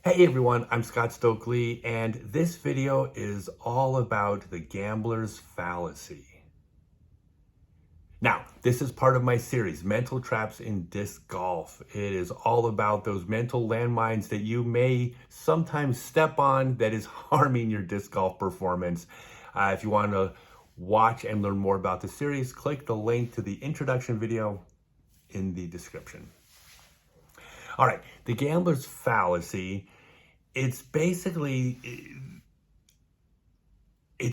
Hey everyone, I'm Scott Stokely, and this video is all about the Gamblers Fallacy. Now, this is part of my series, Mental Traps in Disc Golf. It is all about those mental landmines that you may sometimes step on that is harming your disc golf performance. If you want to watch and learn more about the series, click the link to the introduction video in the description. All right, the Gambler's Fallacy, it's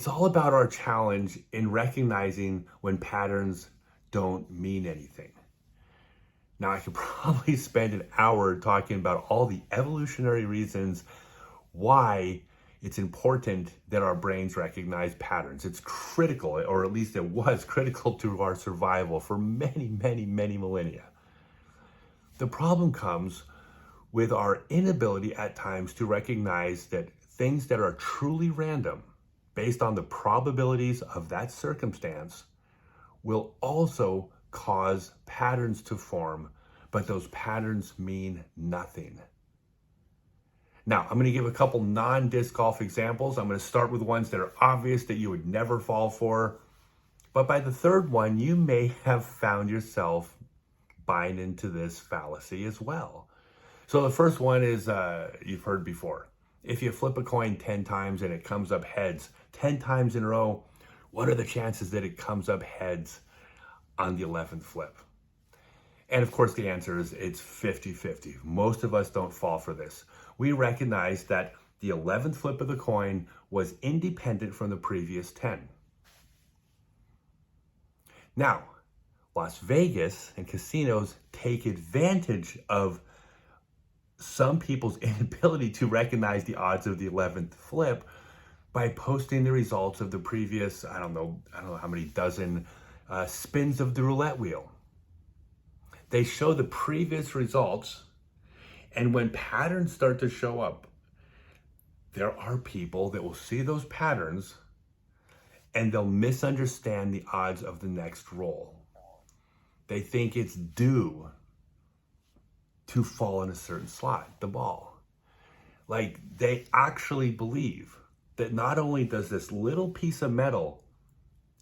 all about our challenge in recognizing when patterns don't mean anything. Now, I could probably spend an hour talking about all the evolutionary reasons why it's important that our brains recognize patterns. It's critical, or at least it was critical to our survival for many, many, many millennia. The problem comes with our inability at times to recognize that things that are truly random, based on the probabilities of that circumstance, will also cause patterns to form, but those patterns mean nothing. Now, I'm going to give a couple non-disc golf examples. I'm going to start with ones that are obvious that you would never fall for, but by the third one, you may have found yourself buying into this fallacy as well. So the first one is, you've heard before. If you flip a coin 10 times and it comes up heads 10 times in a row, what are the chances that it comes up heads on the 11th flip? And of course, the answer is it's 50-50. Most of us don't fall for this. We recognize that the 11th flip of the coin was independent from the previous 10. Now, Las Vegas and casinos take advantage of some people's inability to recognize the odds of the 11th flip by posting the results of the previous, I don't know how many dozen spins of the roulette wheel. They show the previous results, and when patterns start to show up, there are people that will see those patterns and they'll misunderstand the odds of the next roll. They think it's due to fall in a certain slot, the ball. Like, they actually believe that not only does this little piece of metal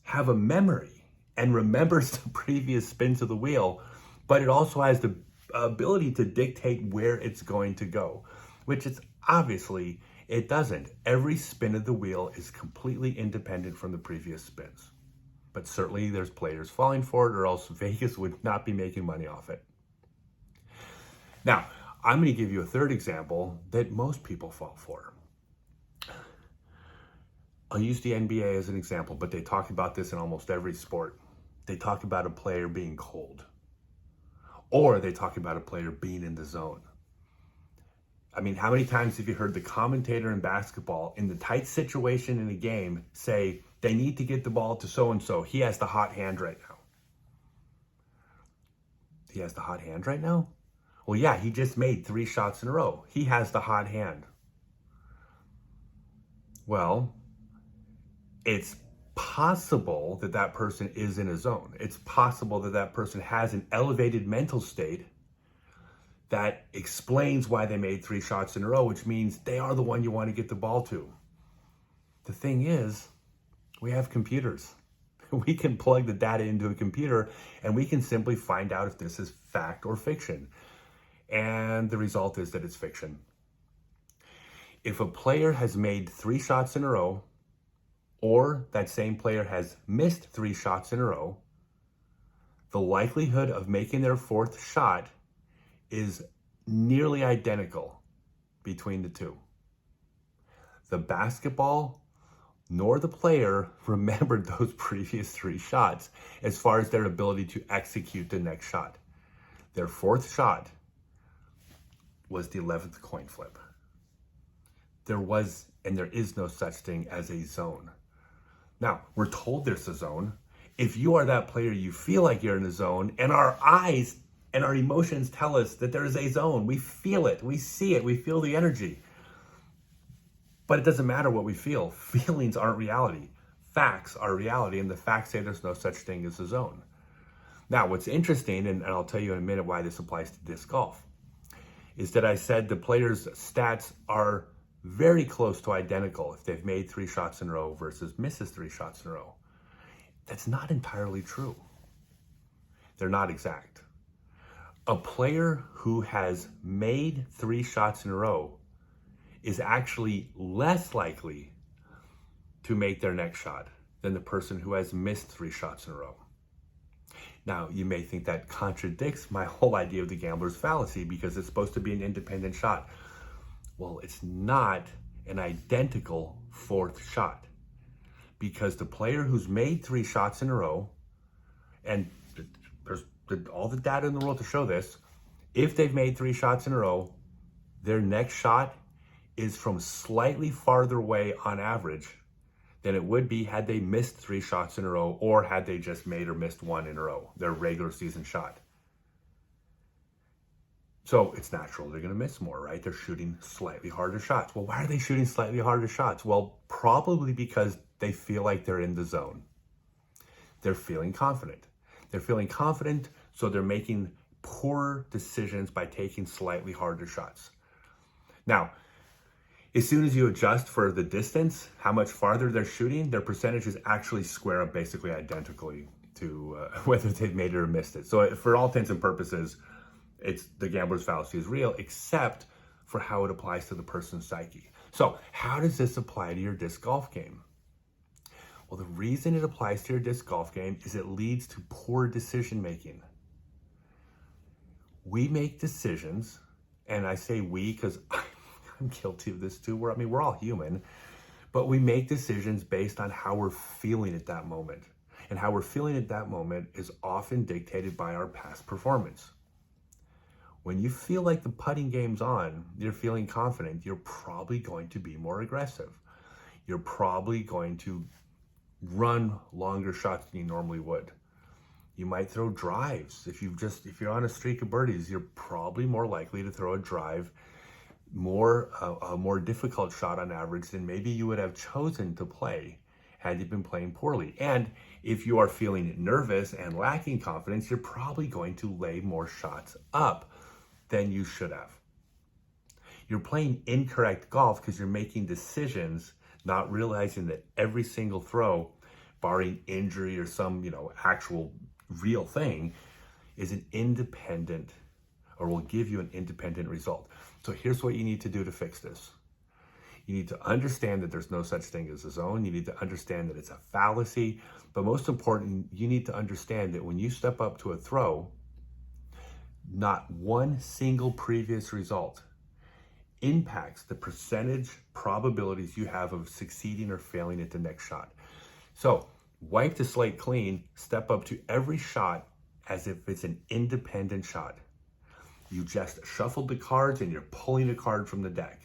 have a memory and remembers the previous spins of the wheel, but it also has the ability to dictate where it's going to go, which is obviously it doesn't. Every spin of the wheel is completely independent from the previous spins. But certainly there's players falling for it, or else Vegas would not be making money off it. Now, I'm going to give you a third example that most people fall for. I'll use the NBA as an example, but they talk about this in almost every sport. They talk about a player being cold, or they talk about a player being in the zone. I mean, how many times have you heard the commentator in basketball in the tight situation in a game say they need to get the ball to so-and-so? He has the hot hand right now. He has the hot hand right now? Well, yeah, he just made 3 shots in a row. He has the hot hand. Well, it's possible that that person is in a zone. It's possible that that person has an elevated mental state that explains why they made 3 shots in a row, which means they are the one you want to get the ball to. The thing is, we have computers. We can plug the data into a computer and we can simply find out if this is fact or fiction. And the result is that it's fiction. If a player has made 3 shots in a row, or that same player has missed 3 shots in a row, the likelihood of making their 4th shot is nearly identical between the two. The basketball nor the player remembered those previous 3 shots as far as their ability to execute the next shot. Their 4th shot was the 11th coin flip. There was and there is no such thing as a zone. Now, we're told there's a zone. If you are that player, you feel like you're in a zone, and our eyes and our emotions tell us that there is a zone. We feel it, we see it, we feel the energy. But it doesn't matter what we feel. Feelings aren't reality. Facts are reality, and the facts say there's no such thing as a zone. Now, what's interesting, and I'll tell you in a minute why this applies to disc golf, is that I said the player's stats are very close to identical if they've made 3 shots in a row versus misses 3 shots in a row. That's not entirely true. They're not exact. A player who has made 3 shots in a row is actually less likely to make their next shot than the person who has missed 3 shots in a row. Now, you may think that contradicts my whole idea of the Gamblers Fallacy because it's supposed to be an independent shot. Well, it's not an identical 4th shot because the player who's made 3 shots in a row, and there's all the data in the world to show this, if they've made 3 shots in a row, their next shot is from slightly farther away on average than it would be had they missed 3 shots in a row or had they just made or missed 1 in a row, their regular season shot. So it's natural they're going to miss more, right? They're shooting slightly harder shots. Well, why are they shooting slightly harder shots? Well, probably because they feel like they're in the zone. They're feeling confident. They're feeling confident, so they're making poor decisions by taking slightly harder shots. Now, as soon as you adjust for the distance, how much farther they're shooting, their percentages actually square up basically identically to whether they've made it or missed it. So for all intents and purposes, the Gambler's Fallacy is real, except for how it applies to the person's psyche. So how does this apply to your disc golf game? Well, the reason it applies to your disc golf game is it leads to poor decision making. We make decisions, and I say we because I'm guilty of this too. We're all human, but we make decisions based on how we're feeling at that moment. And how we're feeling at that moment is often dictated by our past performance. When you feel like the putting game's on, you're feeling confident, you're probably going to be more aggressive. You're probably going to run longer shots than you normally would. You might throw drives. If you're on a streak of birdies, you're probably more likely to throw a drive, a more difficult shot on average than maybe you would have chosen to play had you been playing poorly. And if you are feeling nervous and lacking confidence, you're probably going to lay more shots up than you should have. You're playing incorrect golf because you're making decisions, not realizing that every single throw, barring injury or some, actual real thing, is an independent, or will give you an independent result. So here's what you need to do to fix this. You need to understand that there's no such thing as a zone. You need to understand that it's a fallacy. But most important, you need to understand that when you step up to a throw, not one single previous result impacts the percentage probabilities you have of succeeding or failing at the next shot. So wipe the slate clean, step up to every shot as if it's an independent shot. You just shuffled the cards and you're pulling a card from the deck.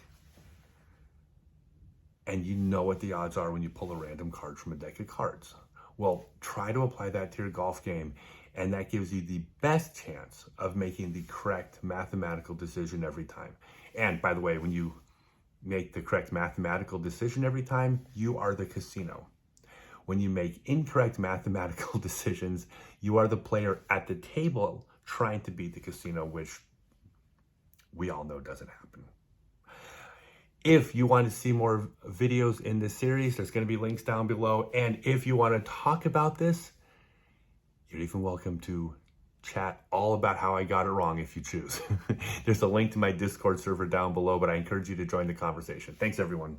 And you know what the odds are when you pull a random card from a deck of cards. Well, try to apply that to your golf game, and that gives you the best chance of making the correct mathematical decision every time. And by the way, when you make the correct mathematical decision every time, you are the casino. When you make incorrect mathematical decisions, you are the player at the table trying to beat the casino, which we all know doesn't happen. If you want to see more videos in this series, there's going to be links down below. And if you want to talk about this, you're even welcome to chat all about how I got it wrong if you choose. There's a link to my Discord server down below, but I encourage you to join the conversation. Thanks, everyone.